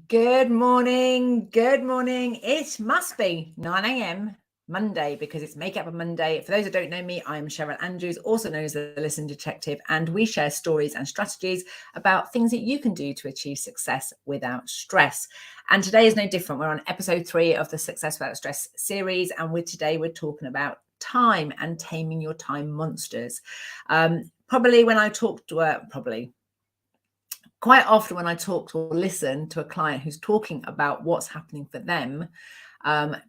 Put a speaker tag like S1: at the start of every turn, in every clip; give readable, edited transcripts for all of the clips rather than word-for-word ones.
S1: Good morning. Good morning. It must be 9 a.m. Monday because it's Make Up a Monday. For those who don't know me, I'm Cheryl Andrews, also known as the Listen Detective, and we share stories and strategies about things that you can do to achieve success without stress. And today is no different. We're on episode 3 of the Success Without Stress series, and today we're talking about time and taming your time monsters. Quite often when I talk to or listen to a client who's talking about what's happening for them,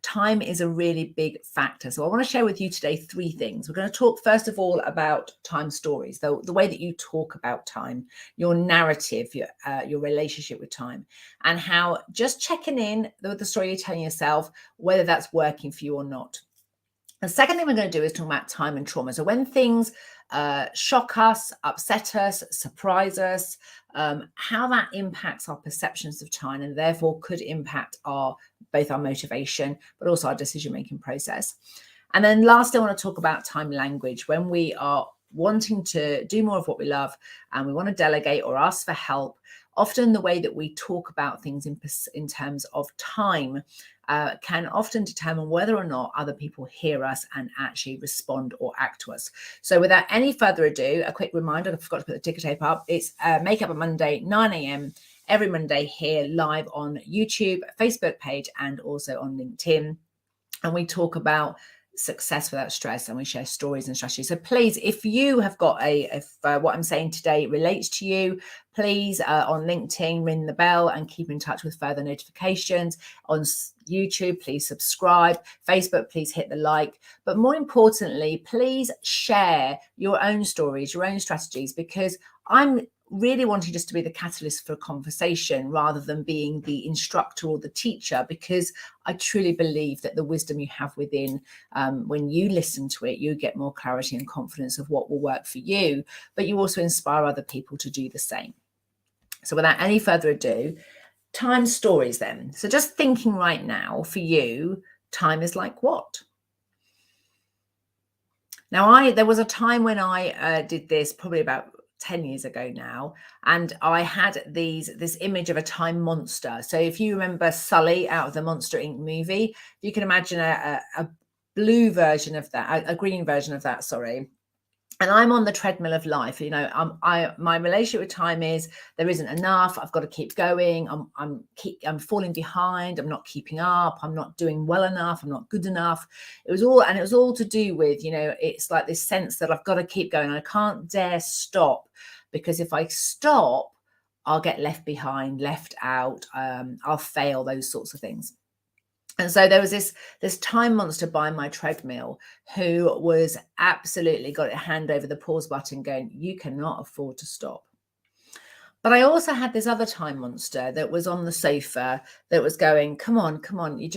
S1: time is a really big factor. So I want to share with you today 3 things. We're going to talk first of all about time stories, the way that you talk about time, your narrative, your relationship with time, and how just checking in with the story you're telling yourself, whether that's working for you or not. The second thing we're going to do is talk about time and trauma. So when things shock us, upset us, surprise us, how that impacts our perceptions of time and therefore could impact both our motivation, but also our decision-making process. And then lastly, I want to talk about time language. When we are wanting to do more of what we love and we want to delegate or ask for help, often the way that we talk about things in terms of time can often determine whether or not other people hear us and actually respond or act to us. So without any further ado, a quick reminder, I forgot to put the ticker tape up. It's Make Up a Monday, 9 a.m. every Monday here live on YouTube, Facebook page, and also on LinkedIn. And we talk about success without stress, and we share stories and strategies. So please, if you have got if what I'm saying today relates to you, please on LinkedIn ring the bell and keep in touch with further notifications. On YouTube, please subscribe. Facebook, please hit the like. But more importantly, please share your own stories, your own strategies, because I'm really wanting just to be the catalyst for a conversation rather than being the instructor or the teacher, because I truly believe that the wisdom you have within, when you listen to it, you get more clarity and confidence of what will work for you, but you also inspire other people to do the same. So without any further ado, time stories then. So just thinking right now for you, time is like what? Now, there was a time when I did this probably about 10 years ago now, and I had this image of a time monster. So if you remember Sully out of the Monster Inc. movie, you can imagine a blue version of that, a green version of that, sorry. And I'm on the treadmill of life. You know, my relationship with time is there isn't enough. I've got to keep going. I'm falling behind. I'm not keeping up. I'm not doing well enough. I'm not good enough. It was all to do with, you know, it's like this sense that I've got to keep going. I can't dare stop, because if I stop, I'll get left behind, left out. I'll fail, those sorts of things. And so there was this time monster by my treadmill who was absolutely got a hand over the pause button going, you cannot afford to stop. But I also had this other time monster that was on the sofa that was going, come on, you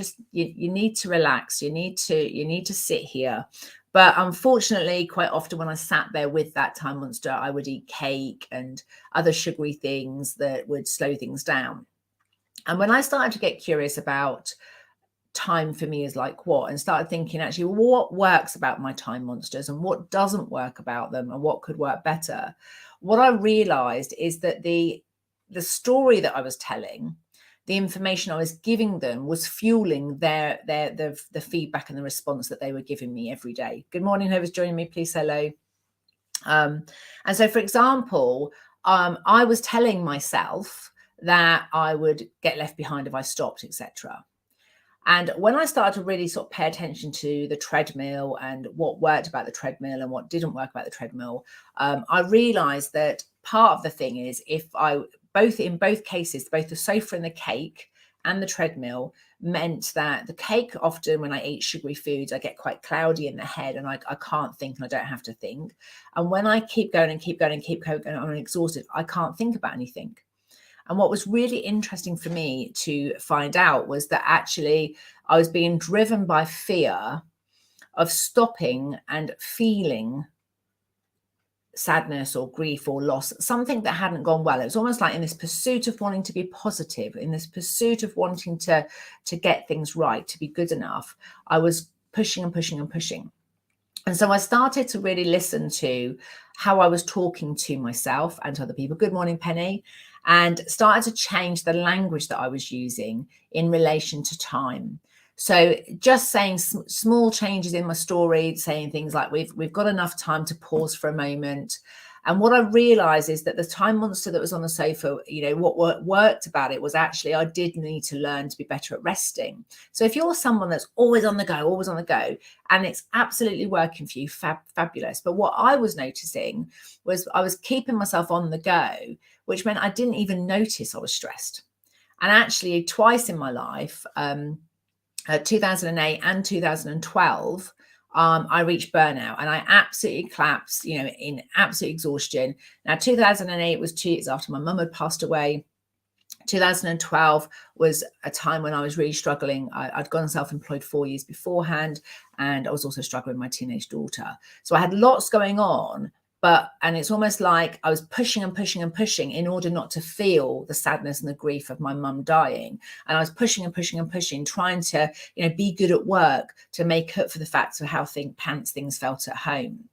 S1: need to relax. You need to sit here. But unfortunately, quite often when I sat there with that time monster, I would eat cake and other sugary things that would slow things down. And when I started to get curious about time for me is like what, and started thinking actually what works about my time monsters and what doesn't work about them and what could work better, what I realized is that the story that I was telling, the information I was giving them was fueling the feedback and the response that they were giving me every day. Good morning, whoever's joining me, please hello. And so for example, I was telling myself that I would get left behind if I stopped, etc. And when I started to really sort of pay attention to the treadmill and what worked about the treadmill and what didn't work about the treadmill, I realized that part of the thing is in both cases, both the sofa and the cake and the treadmill meant that the cake, often when I eat sugary foods, I get quite cloudy in the head and I can't think and I don't have to think. And when I keep going and keep going and keep going and I'm exhausted, I can't think about anything. And what was really interesting for me to find out was that actually I was being driven by fear of stopping and feeling sadness or grief or loss, something that hadn't gone well. It was almost like in this pursuit of wanting to be positive, in this pursuit of wanting to get things right, to be good enough, I was pushing and pushing and pushing. And so I started to really listen to how I was talking to myself and to other people. Good morning, Penny. And started to change the language that I was using in relation to time. So just saying small changes in my story, saying things like we've got enough time to pause for a moment. And what I realized is that the time monster that was on the sofa, what worked about it was actually I did need to learn to be better at resting. So if you're someone that's always on the go, and it's absolutely working for you, fabulous. But what I was noticing was I was keeping myself on the go, which meant I didn't even notice I was stressed. And actually twice in my life, 2008 and 2012, I reached burnout and I absolutely collapsed, in absolute exhaustion. Now, 2008 was 2 years after my mum had passed away. 2012 was a time when I was really struggling. I'd gone self-employed 4 years beforehand, and I was also struggling with my teenage daughter. So I had lots going on, and it's almost like I was pushing and pushing and pushing in order not to feel the sadness and the grief of my mum dying. And I was pushing and pushing and pushing, trying to, be good at work to make up for the fact of how things felt at home.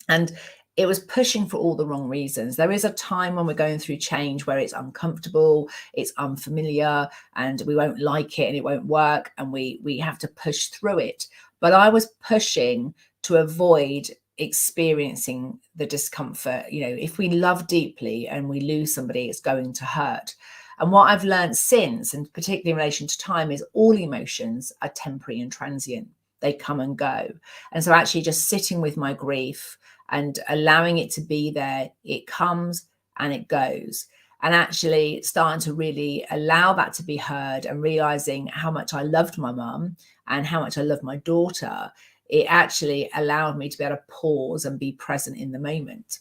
S1: And it was pushing for all the wrong reasons. There is a time when we're going through change where it's uncomfortable, it's unfamiliar, and we won't like it and it won't work, and we have to push through it. But I was pushing to avoid experiencing the discomfort. If we love deeply and we lose somebody, it's going to hurt. And what I've learned since, and particularly in relation to time, is all emotions are temporary and transient. They come and go. And so actually just sitting with my grief and allowing it to be there, it comes and it goes. And actually starting to really allow that to be heard and realizing how much I loved my mum and how much I loved my daughter, it actually allowed me to be able to pause and be present in the moment.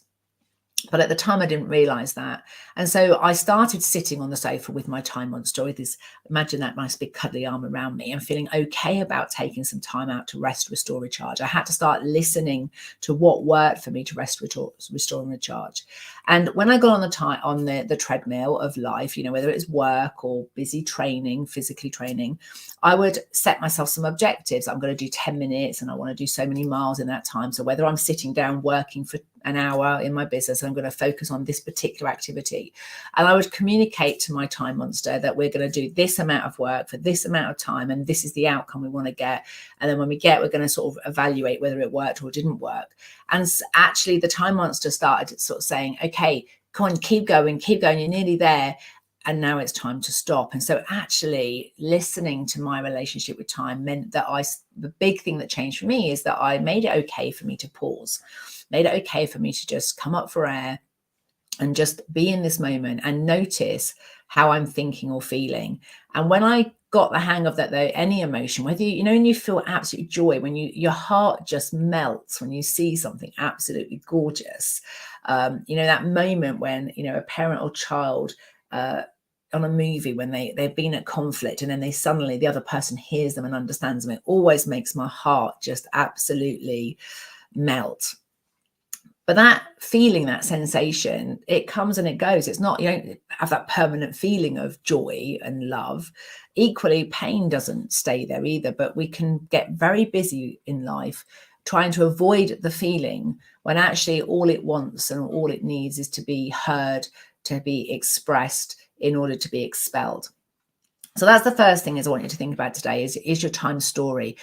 S1: But at the time, I didn't realize that. And so I started sitting on the sofa with my time monster, with this, imagine that nice big cuddly arm around me, and feeling okay about taking some time out to rest, restore, recharge. I had to start listening to what worked for me to rest, restore, and recharge. And when I got on the treadmill of life, whether it's work or busy training, physically training, I would set myself some objectives. I'm going to do 10 minutes and I want to do so many miles in that time. So whether I'm sitting down working for an hour in my business, I'm going to focus on this particular activity. And I would communicate to my time monster that we're going to do this amount of work for this amount of time, and this is the outcome we want to get. And then when we're going to sort of evaluate whether it worked or didn't work. And actually the time monster started sort of saying, okay, come on, keep going, you're nearly there. And now it's time to stop. And so actually listening to my relationship with time meant that the big thing that changed for me is that I made it okay for me to pause, made it okay for me to just come up for air and just be in this moment and notice how I'm thinking or feeling. And when I got the hang of that, though, any emotion, whether when you feel absolute joy, when your heart just melts when you see something absolutely gorgeous, that moment when a parent or child on a movie, when they've been at conflict and then the other person hears them and understands them, it always makes my heart just absolutely melt. But that feeling, that sensation, it comes and it goes. It's not, you don't have that permanent feeling of joy and love. Equally, pain doesn't stay there either, but we can get very busy in life trying to avoid the feeling when actually all it wants and all it needs is to be heard, to be expressed in order to be expelled. So that's the first thing I want you to think about today is your time story.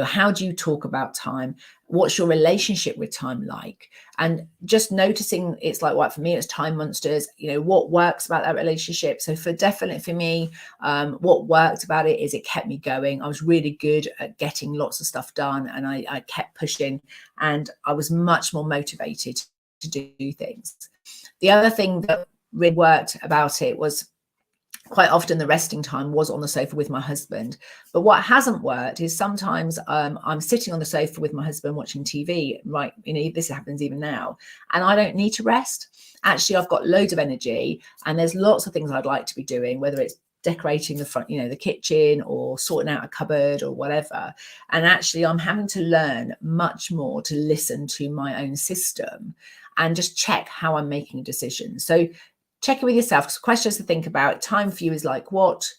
S1: How do you talk about time? What's your relationship with time like? And just noticing, it's like what for me, it's time monsters, what works about that relationship. So definitely for me, what worked about it is it kept me going. I was really good at getting lots of stuff done, and I kept pushing, and I was much more motivated to do things. The other thing that really worked about it was quite often the resting time was on the sofa with my husband. But what hasn't worked is sometimes I'm sitting on the sofa with my husband watching TV, right? This happens even now, and I don't need to rest. Actually, I've got loads of energy and there's lots of things I'd like to be doing, whether it's decorating the front, the kitchen, or sorting out a cupboard or whatever. And actually I'm having to learn much more to listen to my own system and just check how I'm making decisions. So check it with yourself. Questions to think about. Time for you is like what's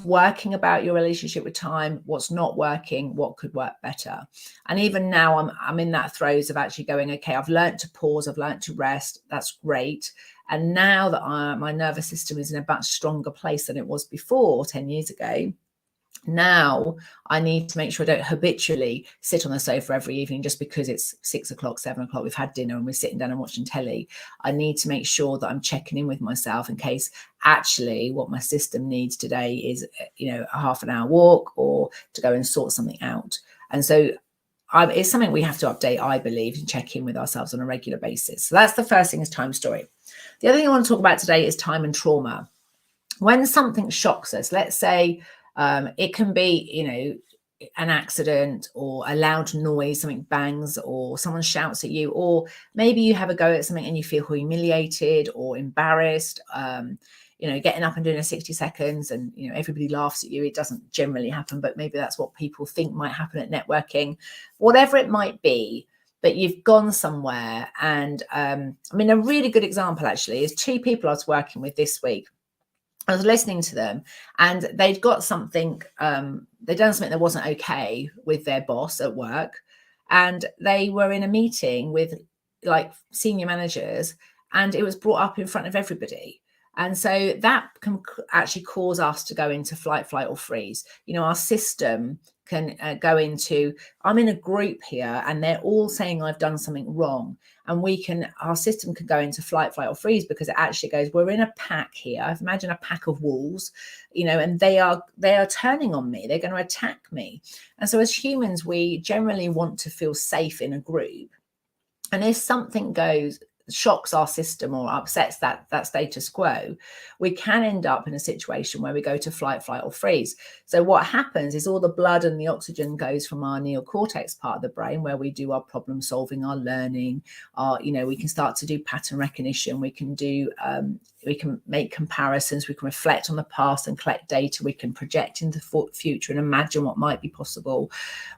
S1: working about your relationship with time, what's not working, what could work better. And even now I'm in that throes of actually going, okay, I've learned to pause, I've learned to rest. That's great. And now that my nervous system is in a much stronger place than it was before 10 years ago, now I need to make sure I don't habitually sit on the sofa every evening just because it's 6 o'clock, 7 o'clock, we've had dinner and we're sitting down and watching telly. I need to make sure that I'm checking in with myself in case actually what my system needs today is, a half an hour walk or to go and sort something out. And so it's something we have to update, I believe, and check in with ourselves on a regular basis. So that's the first thing, is time story. The other thing I want to talk about today is time and trauma. When something shocks us, let's say, it can be, an accident or a loud noise, something bangs or someone shouts at you, or maybe you have a go at something and you feel humiliated or embarrassed, getting up and doing a 60 seconds and, everybody laughs at you. It doesn't generally happen, but maybe that's what people think might happen at networking, whatever it might be. But you've gone somewhere. And a really good example actually is 2 people I was working with this week. I was listening to them and they'd got something, they'd done something that wasn't okay with their boss at work. And they were in a meeting with like senior managers and it was brought up in front of everybody. And so that can actually cause us to go into flight, or freeze. Our system can go into, I'm in a group here and they're all saying I've done something wrong. And our system can go into flight, or freeze because it actually goes, we're in a pack here. Imagine a pack of wolves, and they are turning on me. They're going to attack me. And so as humans, we generally want to feel safe in a group. And if something shocks our system or upsets that status quo, we can end up in a situation where we go to flight, or freeze. So what happens is all the blood and the oxygen goes from our neocortex part of the brain, where we do our problem solving, our learning, we can start to do pattern recognition. We can make comparisons. We can reflect on the past and collect data. We can project into the future and imagine what might be possible.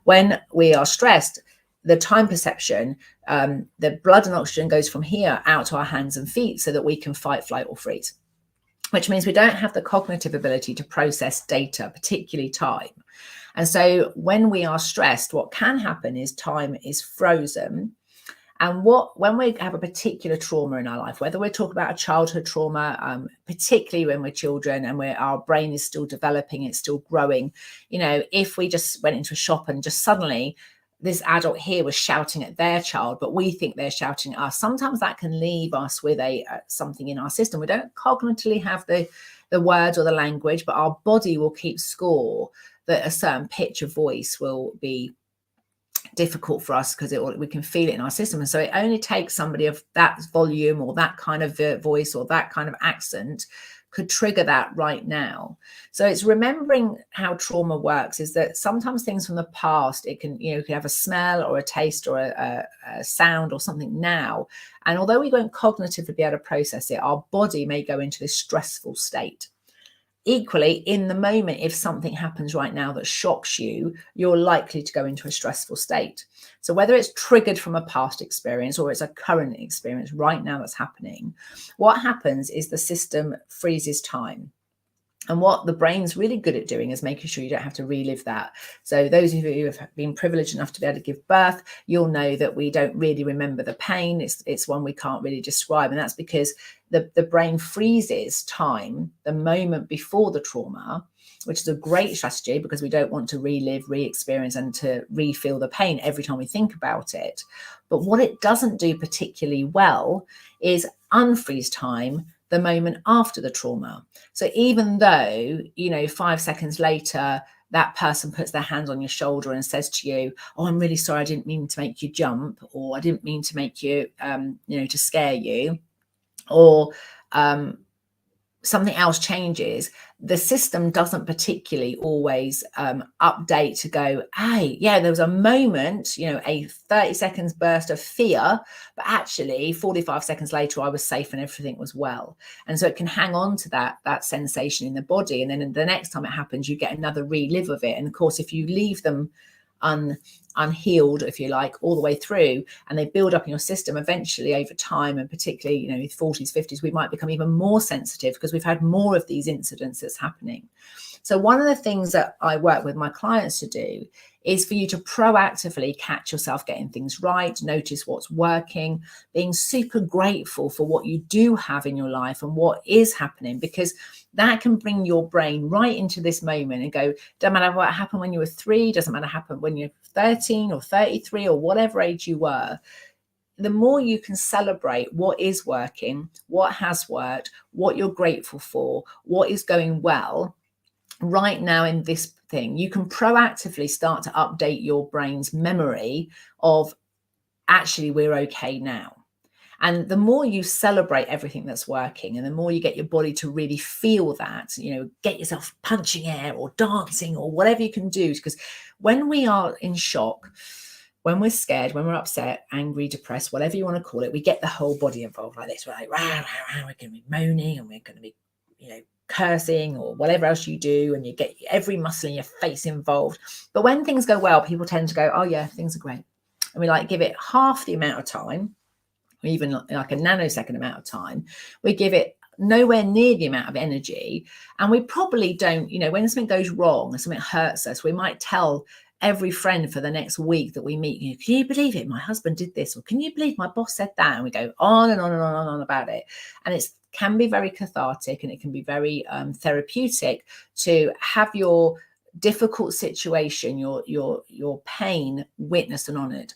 S1: When we are stressed, the time perception, the blood and oxygen goes from here out to our hands and feet so that we can fight, flight, or freeze, which means we don't have the cognitive ability to process data, particularly time. And so when we are stressed, what can happen is time is frozen. And when we have a particular trauma in our life, whether we're talking about a childhood trauma, particularly when we're children and our brain is still developing, it's still growing, if we just went into a shop and just suddenly this adult here was shouting at their child, but we think they're shouting at us, sometimes that can leave us with something in our system. We don't cognitively have the words or the language, but our body will keep score that a certain pitch of voice will be difficult for us because we can feel it in our system. And so it only takes somebody of that volume or that kind of voice or that kind of accent could trigger that right now. So it's remembering how trauma works, is that sometimes things from the past, it can, you can have a smell or a taste or a sound or something now. And although we won't cognitively be able to process it, our body may go into this stressful state. Equally, in the moment, if something happens right now that shocks you, you're likely to go into a stressful state. So whether it's triggered from a past experience or it's a current experience right now that's happening, what happens is the system freezes time. And what the brain's really good at doing is making sure you don't have to relive that. So those of you who have been privileged enough to be able to give birth, you'll know that we don't really remember the pain. It's one we can't really describe. And that's because the brain freezes time the moment before the trauma, which is a great strategy because we don't want to relive, re-experience and to re-feel the pain every time we think about it. But what it doesn't do particularly well is unfreeze time the moment after the trauma. So even though, 5 seconds later, that person puts their hand on your shoulder and says to you, oh, I'm really sorry, I didn't mean to make you jump, or I didn't mean to make you, to scare you, or something else changes, the system doesn't particularly always update to go, hey, yeah, there was a moment, a 30 seconds burst of fear, but actually 45 seconds later, I was safe and everything was well. And so it can hang on to that sensation in the body. And then the next time it happens, you get another relive of it. And of course, if you leave them unhealed, if you like, all the way through, and they build up in your system eventually over time. And particularly, you know, with 40s, 50s, we might become even more sensitive because we've had more of these incidents that's happening. So one of the things that I work with my clients to do is for you to proactively catch yourself getting things right, notice what's working, being super grateful for what you do have in your life and what is happening, because that can bring your brain right into this moment and go, doesn't matter what happened when you were 3, doesn't matter what happened when you're 13 or 33 or whatever age you were. The more you can celebrate what is working, what has worked, what you're grateful for, what is going well right now in this thing, you can proactively start to update your brain's memory of actually we're okay now. And the more you celebrate everything that's working, and the more you get your body to really feel that, you know, get yourself punching air or dancing or whatever you can do. Because when we are in shock, when we're scared, when we're upset, angry, depressed, whatever you want to call it, we get the whole body involved like this. We're like, rah, rah, rah, we're going to be moaning, and we're going to be, you know, cursing or whatever else you do, and you get every muscle in your face involved. But when things go well, people tend to go, oh yeah, things are great. And we like give it half the amount of time, or even like a nanosecond amount of time. We give it nowhere near the amount of energy. And we probably don't, you know, when something goes wrong and something hurts us, we might tell every friend for the next week that we meet, you know, can you believe it? My husband did this, or can you believe my boss said that? And we go on and on and on and on about it. And it can be very cathartic, and it can be very therapeutic to have your difficult situation, your pain witnessed and honored.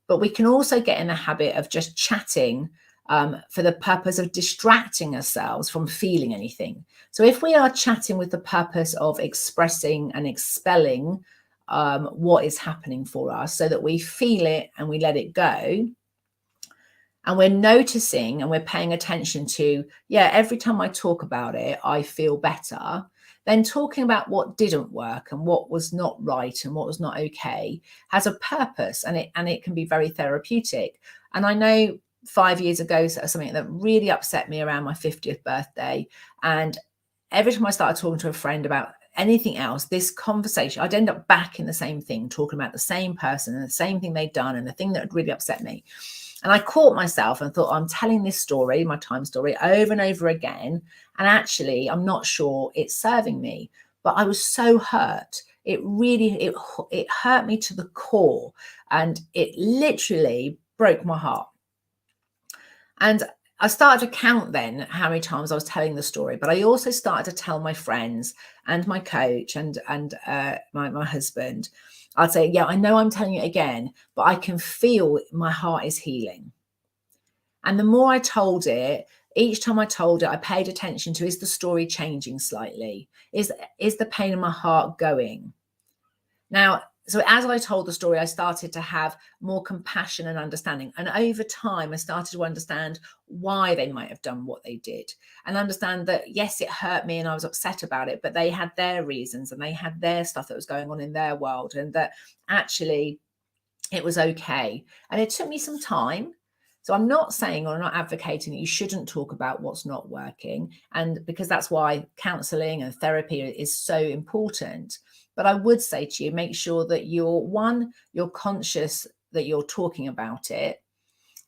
S1: But we can also get in the habit of just chatting for the purpose of distracting ourselves from feeling anything. So if we are chatting with the purpose of expressing and expelling what is happening for us, so that we feel it and we let it go, and we're noticing and we're paying attention to, yeah, every time I talk about it, I feel better, then talking about what didn't work and what was not right and what was not okay has a purpose, and it can be very therapeutic. And I know 5 years ago, something that really upset me around my 50th birthday. And every time I started talking to a friend about anything else, this conversation, I'd end up back in the same thing, talking about the same person and the same thing they'd done and the thing that had really upset me. And I caught myself and thought, I'm telling this story, my time story, over and over again. And actually, I'm not sure it's serving me. But I was so hurt. It really, it hurt me to the core. And it literally broke my heart. And I started to count then how many times I was telling the story, but I also started to tell my friends and my coach and my husband. I'd say, yeah, I know I'm telling it again, but I can feel my heart is healing. And the more I told it, each time I told it, I paid attention to, is the story changing slightly? Is the pain in my heart going? Now, so as I told the story, I started to have more compassion and understanding. And over time, I started to understand why they might have done what they did, and understand that, yes, it hurt me and I was upset about it, but they had their reasons and they had their stuff that was going on in their world, and that actually it was okay. And it took me some time. So I'm not saying, or I'm not advocating that you shouldn't talk about what's not working, and because that's why counseling and therapy is so important. But I would say to you, make sure that you're conscious that you're talking about it.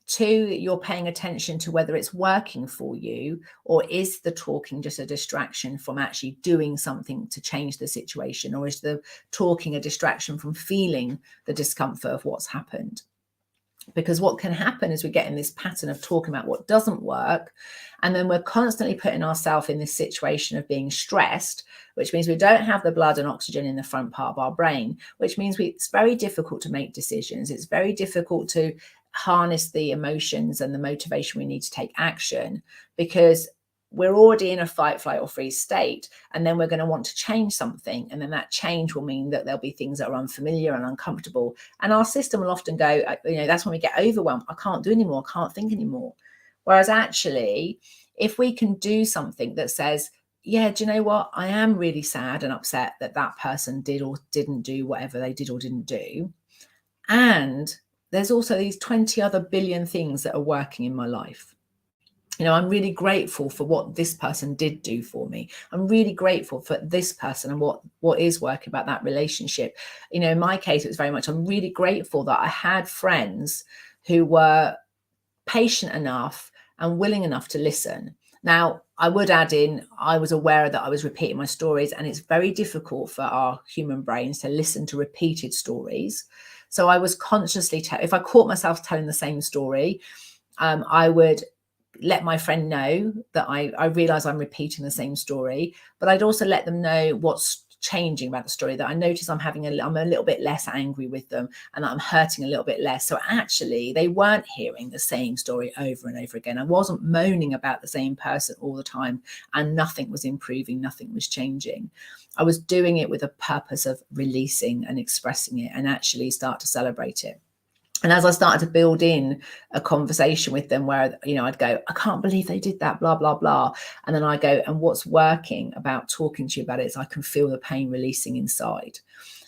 S1: 2, you're paying attention to whether it's working for you, or is the talking just a distraction from actually doing something to change the situation, or is the talking a distraction from feeling the discomfort of what's happened? Because what can happen is we get in this pattern of talking about what doesn't work, and then we're constantly putting ourselves in this situation of being stressed, which means we don't have the blood and oxygen in the front part of our brain, which means it's very difficult to make decisions. It's very difficult to harness the emotions and the motivation we need to take action, because we're already in a fight, flight, or freeze state. And then we're going to want to change something. And then that change will mean that there'll be things that are unfamiliar and uncomfortable. And our system will often go, you know, that's when we get overwhelmed. I can't do anymore. I can't think anymore. Whereas actually, if we can do something that says, yeah, do you know what? I am really sad and upset that that person did or didn't do whatever they did or didn't do. And there's also these 20 other billion things that are working in my life. I'm really grateful for what this person did do for me. I'm really grateful for this person and what is working about that relationship. In my case, it was very much, I'm really grateful that I had friends who were patient enough and willing enough to listen. Now, I would add in, I was aware that I was repeating my stories, and it's very difficult for our human brains to listen to repeated stories. So I was consciously, if I caught myself telling the same story, I would let my friend know that I realize I'm repeating the same story, but I'd also let them know what's changing about the story, that I notice I'm a little bit less angry with them, and that I'm hurting a little bit less. So actually they weren't hearing the same story over and over again. I wasn't moaning about the same person all the time, and nothing was improving, nothing was changing. I was doing it with a purpose of releasing and expressing it, and actually start to celebrate it. And as I started to build in a conversation with them where, I'd go, I can't believe they did that, blah, blah, blah. And then I go, and what's working about talking to you about it is I can feel the pain releasing inside.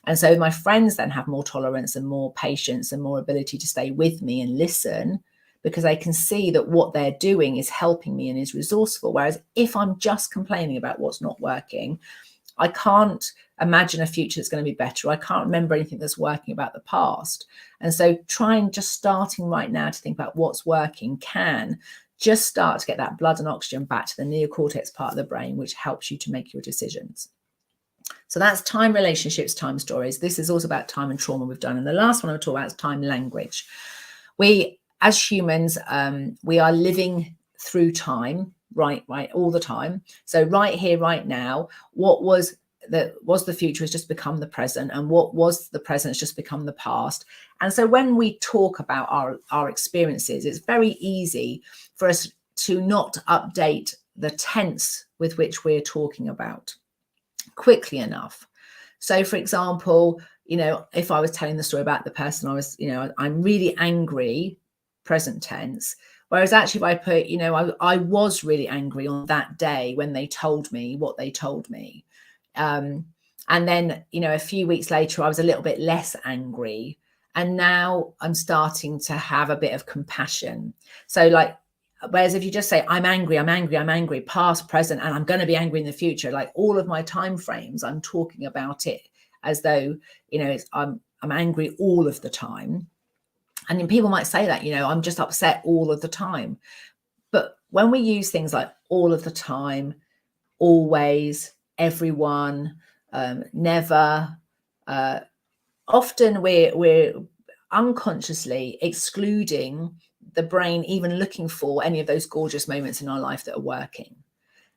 S1: And so my friends then have more tolerance and more patience and more ability to stay with me and listen, because they can see that what they're doing is helping me and is resourceful. Whereas if I'm just complaining about what's not working, I can't imagine a future that's going to be better. I can't remember anything that's working about the past. And so starting right now to think about what's working can just start to get that blood and oxygen back to the neocortex part of the brain, which helps you to make your decisions. So that's time, relationships, time, stories. This is also about time and trauma we've done. And the last one I'll talk about is time, language. We, as humans, we are living through time, right, all the time. So right here, right now, what was the future has just become the present, and what was the present has just become the past. And so when we talk about our experiences, it's very easy for us to not update the tense with which we're talking about quickly enough. So for example, if I was telling the story about the person I was, I'm really angry, present tense. Whereas actually if I put, I was really angry on that day when they told me what they told me. And then, a few weeks later, I was a little bit less angry. And now I'm starting to have a bit of compassion. So whereas if you just say, I'm angry, past, present, and I'm going to be angry in the future, like all of my time frames, I'm talking about it as though, I'm angry all of the time. And then people might say that, I'm just upset all of the time. But when we use things like all of the time, always, everyone, never, often we're unconsciously excluding the brain even looking for any of those gorgeous moments in our life that are working.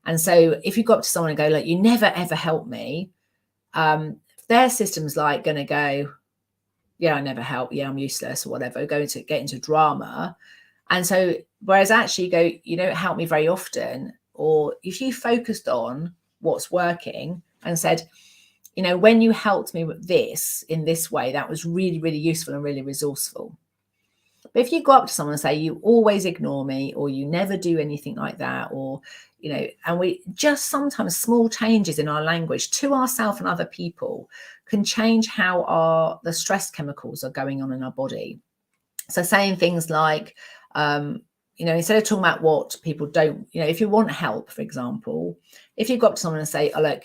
S1: And so if you go up to someone and go, like, you never ever help me, their system's like going to go, yeah, I never help, yeah, I'm useless or whatever, going to get into drama. And so whereas actually you go, you don't help me very often, or if you focused on what's working and said, when you helped me with this in this way, that was really, really useful and really resourceful. But if you go up to someone and say, you always ignore me, or you never do anything like that, or, and we just sometimes small changes in our language to ourselves and other people can change how the stress chemicals are going on in our body. So saying things like, instead of talking about what people don't, if you want help, for example, if you go up to someone and say, oh, look,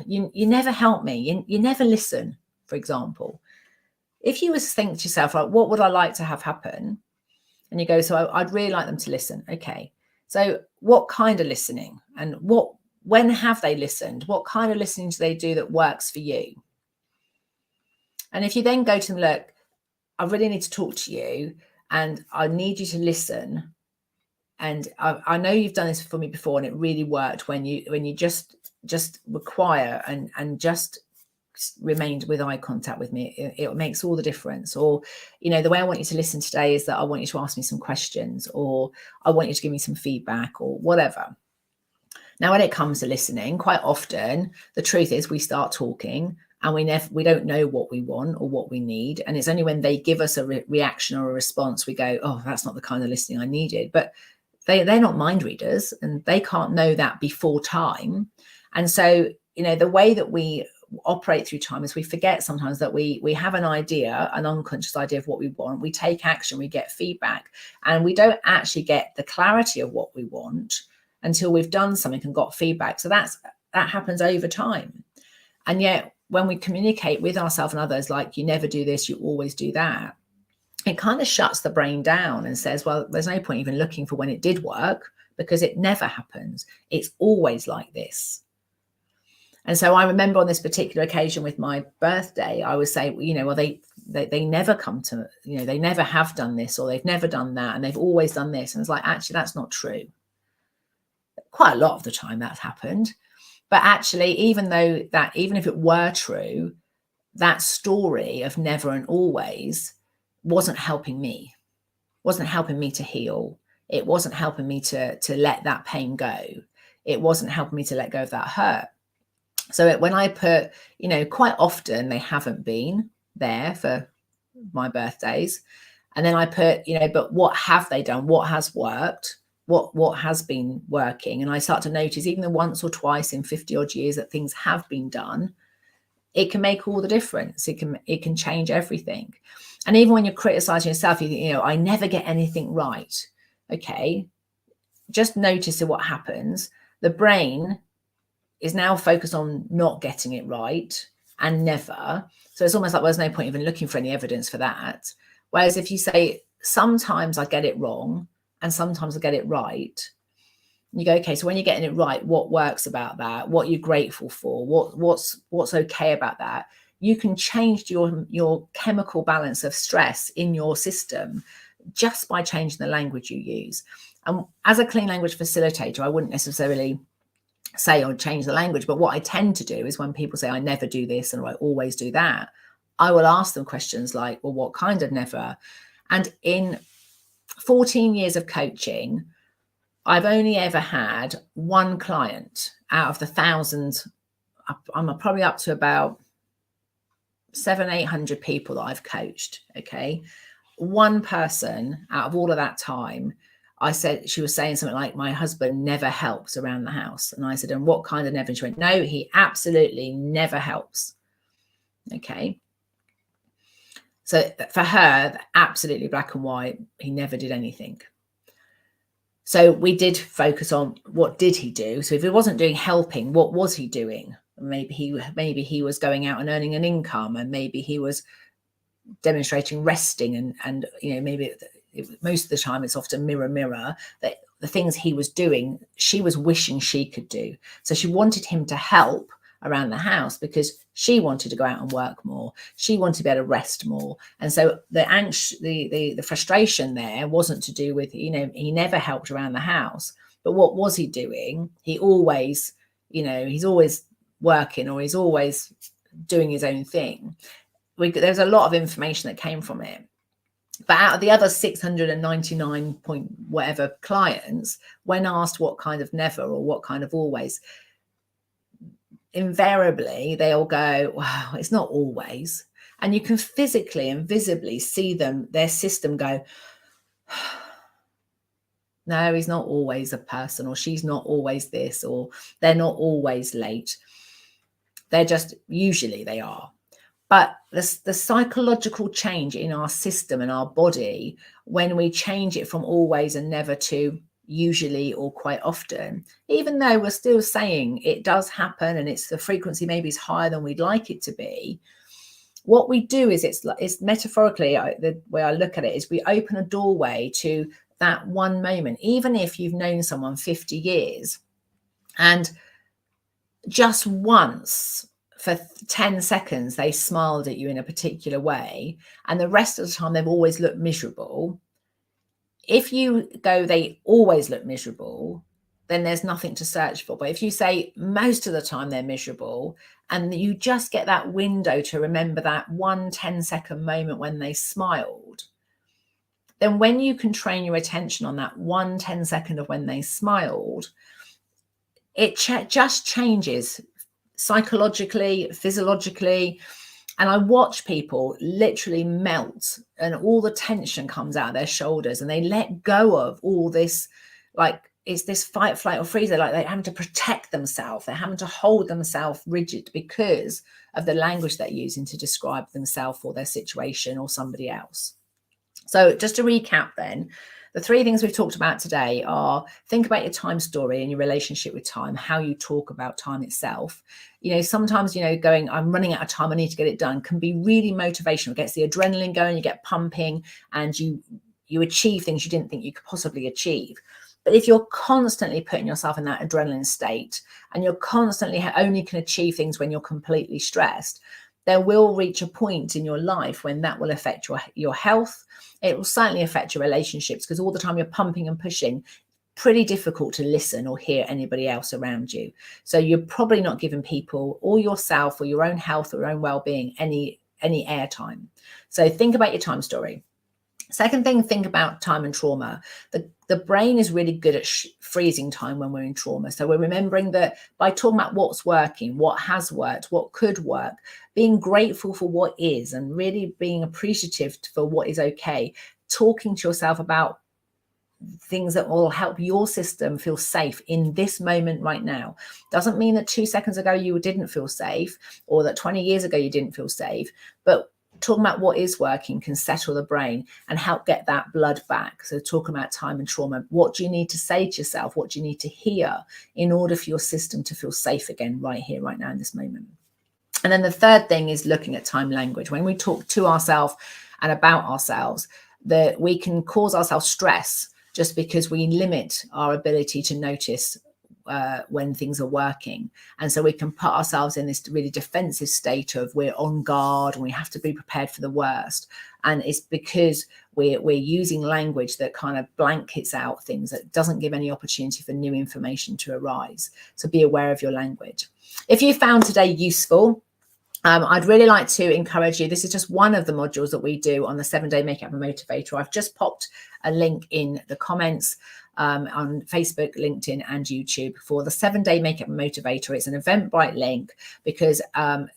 S1: you never help me, you never listen, for example. If you was think to yourself, like, what would I like to have happen? And you go, so I'd really like them to listen. Okay. So what kind of listening, and when have they listened? What kind of listening do they do that works for you? And if you then go to them, look, I really need to talk to you and I need you to listen. And I know you've done this for me before, and it really worked when you just require and just remained with eye contact with me. It makes all the difference. Or, the way I want you to listen today is that I want you to ask me some questions, or I want you to give me some feedback, or whatever. Now, when it comes to listening, quite often the truth is we start talking and we don't know what we want or what we need. And it's only when they give us a reaction or a response, we go, oh, that's not the kind of listening I needed. But they're not mind readers, and they can't know that before time. And so, the way that we operate through time is we forget sometimes that we have an idea, an unconscious idea of what we want. We take action, we get feedback, and we don't actually get the clarity of what we want until we've done something and got feedback. So that happens over time. And yet when we communicate with ourselves and others, like, you never do this, you always do that, it kind of shuts the brain down and says, well, there's no point even looking for when it did work, because it never happens. It's always like this. And so I remember on this particular occasion with my birthday, I would say, you know, well, they never come to, you know, they never have done this, or they've never done that, and they've always done this. And it's like, actually, that's not true. Quite a lot of the time that's happened. But actually, even if it were true, that story of never and always wasn't helping me, to heal. It wasn't helping me to let that pain go. It wasn't helping me to let go of that hurt. So when I put, you know, quite often they haven't been there for my birthdays. And then I put, you know, but what have they done? What has worked? What has been working? And I start to notice, even the once or twice in 50 odd years that things have been done, it can make all the difference. It can change everything. And even when you're criticizing yourself, you think, you know, I never get anything right. Okay, just notice what happens. The brain is now focused on not getting it right and never. So it's almost like there's no point even looking for any evidence for that. Whereas if you say, sometimes I get it wrong and sometimes I get it right, you go, okay, so when you're getting it right, what works about that? What you're grateful for? What's okay about that? You can change your chemical balance of stress in your system just by changing the language you use. And as a clean language facilitator, I wouldn't necessarily say or change the language, but what I tend to do is when people say I never do this and I always do that, I will ask them questions like, well, what kind of never? And in 14 years of coaching, I've only ever had one client out of the thousands. I'm probably up to about 700-800 people that I've coached. Okay. One person out of all of that time, she was saying something like, my husband never helps around the house. And I said, and what kind of never? And she went, no, he absolutely never helps. Okay. So for her, absolutely black and white, he never did anything. So we did focus on what did he do? So if he wasn't doing helping, what was he doing? Maybe he was going out and earning an income, and maybe he was demonstrating resting, and you know, maybe most of the time it's often mirror that the things he was doing, she was wishing she could do. So she wanted him to help around the house because she wanted to go out and work more. She wanted to be able to rest more. And so the frustration there wasn't to do with, you know, he never helped around the house, but what was he doing? He always, you know, he's always working, or he's always doing his own thing. There's a lot of information that came from it. But out of the other 699 point whatever clients, when asked what kind of never or what kind of always, invariably they all go, wow, it's not always. And you can physically and visibly see their system go, no, he's not always a person, or she's not always this, or they're not always late. They're just, usually they are. But the psychological change in our system and our body, when we change it from always and never to usually or quite often, even though we're still saying it does happen and it's the frequency maybe is higher than we'd like it to be, what we do is it's metaphorically, the way I look at it is we open a doorway to that one moment. Even if you've known someone 50 years and just once for 10 seconds they smiled at you in a particular way, and the rest of the time they've always looked miserable, if you go they always look miserable, then there's nothing to search for. But if you say most of the time they're miserable, and you just get that window to remember that 1 10-second moment when they smiled, then when you can train your attention on that 1 10-second of when they smiled, it just changes psychologically, physiologically. And I watch people literally melt, and all the tension comes out of their shoulders, and they let go of all this, like, it's this fight, flight, or freeze. They're like they're having to protect themselves. They're having to hold themselves rigid because of the language they're using to describe themselves or their situation or somebody else. So just to recap then, the three things we've talked about today are think about your time story and your relationship with time, how you talk about time itself. Sometimes, going, I'm running out of time, I need to get it done, can be really motivational. It gets the adrenaline going, you get pumping, and you achieve things you didn't think you could possibly achieve. But if you're constantly putting yourself in that adrenaline state and you're constantly only can achieve things when you're completely stressed, there will reach a point in your life when that will affect your health. It will certainly affect your relationships, because all the time you're pumping and pushing, pretty difficult to listen or hear anybody else around you. So you're probably not giving people or yourself or your own health or your own well-being any airtime. So think about your time story. Second thing, think about time and trauma. The brain is really good at freezing time when we're in trauma. So we're remembering that by talking about what's working, what has worked, what could work, being grateful for what is, and really being appreciative for what is okay, talking to yourself about things that will help your system feel safe in this moment right now. Doesn't mean that 2 seconds ago you didn't feel safe, or that 20 years ago you didn't feel safe, but talking about what is working can settle the brain and help get that blood back. So talking about time and trauma, what do you need to say to yourself? What do you need to hear in order for your system to feel safe again right here, right now in this moment? And then the third thing is looking at time language. When we talk to ourselves and about ourselves, that we can cause ourselves stress just because we limit our ability to notice when things are working. And so we can put ourselves in this really defensive state of we're on guard and we have to be prepared for the worst. And it's because we're using language that kind of blankets out things, that doesn't give any opportunity for new information to arise. So be aware of your language. If you found today useful, I'd really like to encourage you. This is just one of the modules that we do on the 7-day Makeup and Motivator. I've just popped a link in the comments on Facebook, LinkedIn, and YouTube for the 7-day Makeup and Motivator. It's an Eventbrite link because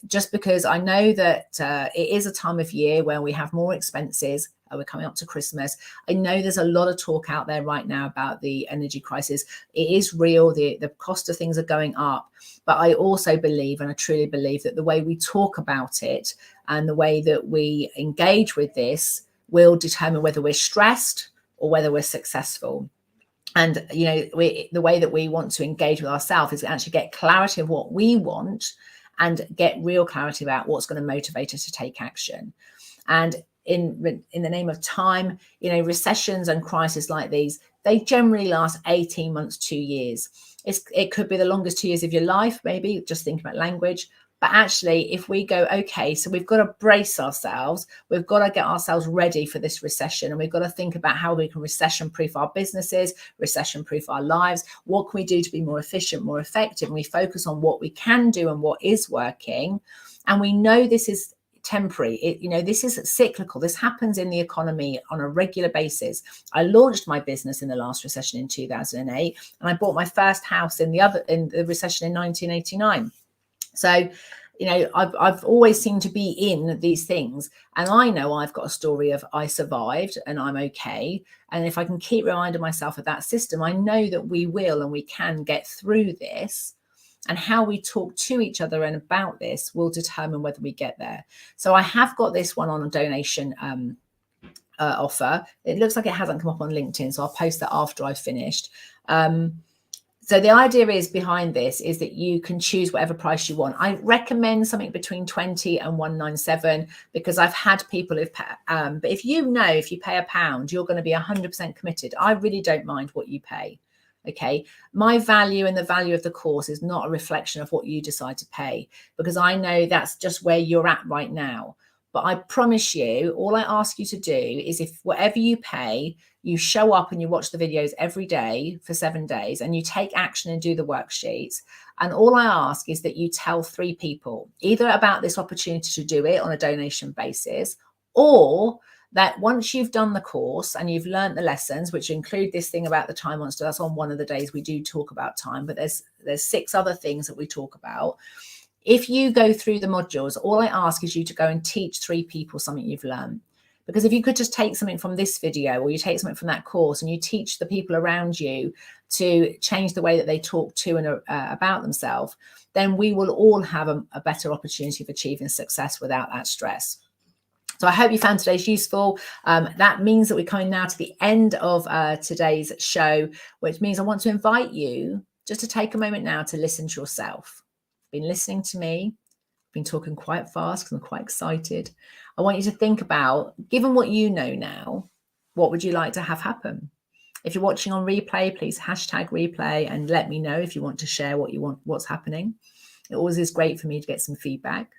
S1: just because I know that it is a time of year where we have more expenses. We're coming up to Christmas. I know there's a lot of talk out there right now about the energy crisis. It is real. The cost of things are going up. But I also believe, and I truly believe, that the way we talk about it and the way that we engage with this will determine whether we're stressed or whether we're successful. And, the way that we want to engage with ourselves is actually get clarity of what we want and get real clarity about what's going to motivate us to take action. And in the name of time, recessions and crises like these, they generally last 18 months, 2 years. It could be the longest 2 years of your life, maybe, just think about language. But actually, if we go, okay, so we've got to brace ourselves, we've got to get ourselves ready for this recession, and we've got to think about how we can recession-proof our businesses, recession-proof our lives. What can we do to be more efficient, more effective? And we focus on what we can do and what is working. And we know this is temporary. This is cyclical. This happens in the economy on a regular basis. I launched my business in the last recession in 2008, and I bought my first house in the recession in 1989. So, I've always seemed to be in these things, and I know I've got a story of I survived and I'm okay. And if I can keep reminding myself of that system, I know that we will and we can get through this. And how we talk to each other and about this will determine whether we get there. So I have got this one on a donation offer. It looks like it hasn't come up on LinkedIn, so I'll post that after I've finished. So the idea behind this is that you can choose whatever price you want. I recommend something between 20 and 197 because I've had people who've but if you pay £1, you're going to be 100% committed. I really don't mind what you pay. Okay, my value and the value of the course is not a reflection of what you decide to pay, because I know that's just where you're at right now. But I promise you, all I ask you to do is, if whatever you pay, you show up and you watch the videos every day for 7 days and you take action and do the worksheets. And all I ask is that you tell 3 people either about this opportunity to do it on a donation basis, or that once you've done the course and you've learned the lessons, which include this thing about the time monster, that's on one of the days we do talk about time, but there's 6 other things that we talk about. If you go through the modules, all I ask is you to go and teach 3 people something you've learned, Because if you could just take something from this video, or you take something from that course, and you teach the people around you to change the way that they talk to and about themselves, then we will all have a better opportunity of achieving success without that stress. So I hope you found today's useful. That means that we're coming now to the end of today's show, which means I want to invite you just to take a moment now to listen to yourself. Been listening to me, been talking quite fast because I'm quite excited. I want you to think about, given what you know now, what would you like to have happen? If you're watching on replay, please hashtag replay and let me know if you want to share what you want, what's happening. It always is great for me to get some feedback.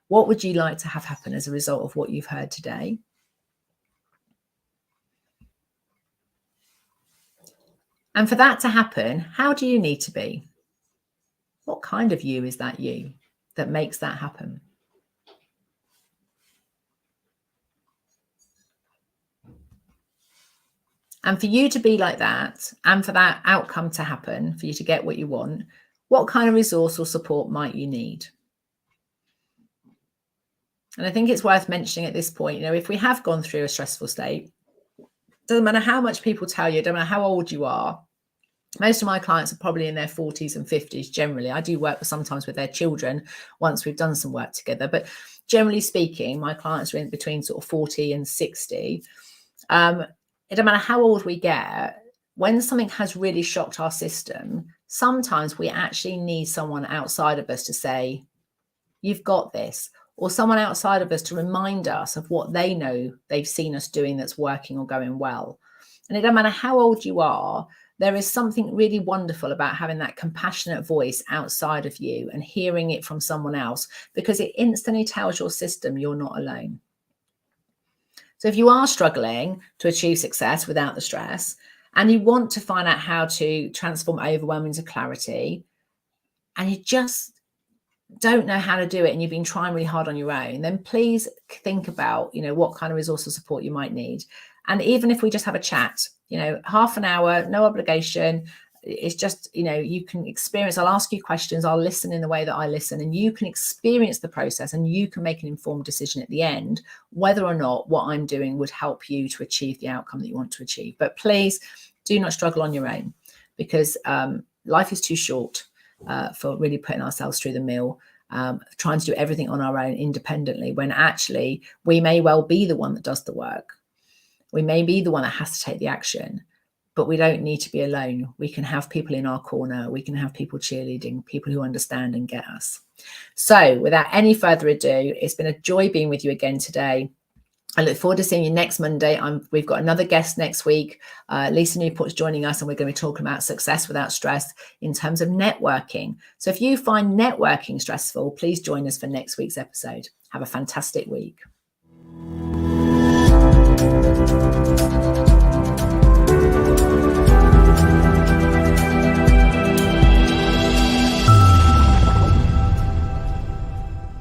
S1: What would you like to have happen as a result of what you've heard today? And for that to happen, how do you need to be? What kind of you is that you that makes that happen? And for you to be like that, and for that outcome to happen, for you to get what you want, what kind of resource or support might you need? And I think it's worth mentioning at this point, if we have gone through a stressful state, doesn't matter how much people tell you, doesn't matter how old you are. Most of my clients are probably in their 40s and 50s generally. I do work sometimes with their children once we've done some work together. But generally speaking, my clients are in between sort of 40 and 60. It doesn't matter how old we get, when something has really shocked our system, sometimes we actually need someone outside of us to say, you've got this, or someone outside of us to remind us of what they know they've seen us doing that's working or going well. And it doesn't matter how old you are, there is something really wonderful about having that compassionate voice outside of you and hearing it from someone else, because it instantly tells your system you're not alone. So if you are struggling to achieve success without the stress, and you want to find out how to transform overwhelm into clarity, and you just don't know how to do it, and you've been trying really hard on your own, then please think about, what kind of resource or support you might need. And even if we just have a chat, half an hour, no obligation. It's just, you can experience, I'll ask you questions, I'll listen in the way that I listen, and you can experience the process, and you can make an informed decision at the end, whether or not what I'm doing would help you to achieve the outcome that you want to achieve. But please do not struggle on your own, because life is too short for really putting ourselves through the mill, trying to do everything on our own independently, when actually we may well be the one that does the work. We may be the one that has to take the action, but we don't need to be alone. We can have people in our corner. We can have people cheerleading, people who understand and get us. So without any further ado, it's been a joy being with you again today. I look forward to seeing you next Monday. We've got another guest next week. Lisa Newport's joining us, and we're going to be talking about success without stress in terms of networking. So if you find networking stressful, please join us for next week's episode. Have a fantastic week.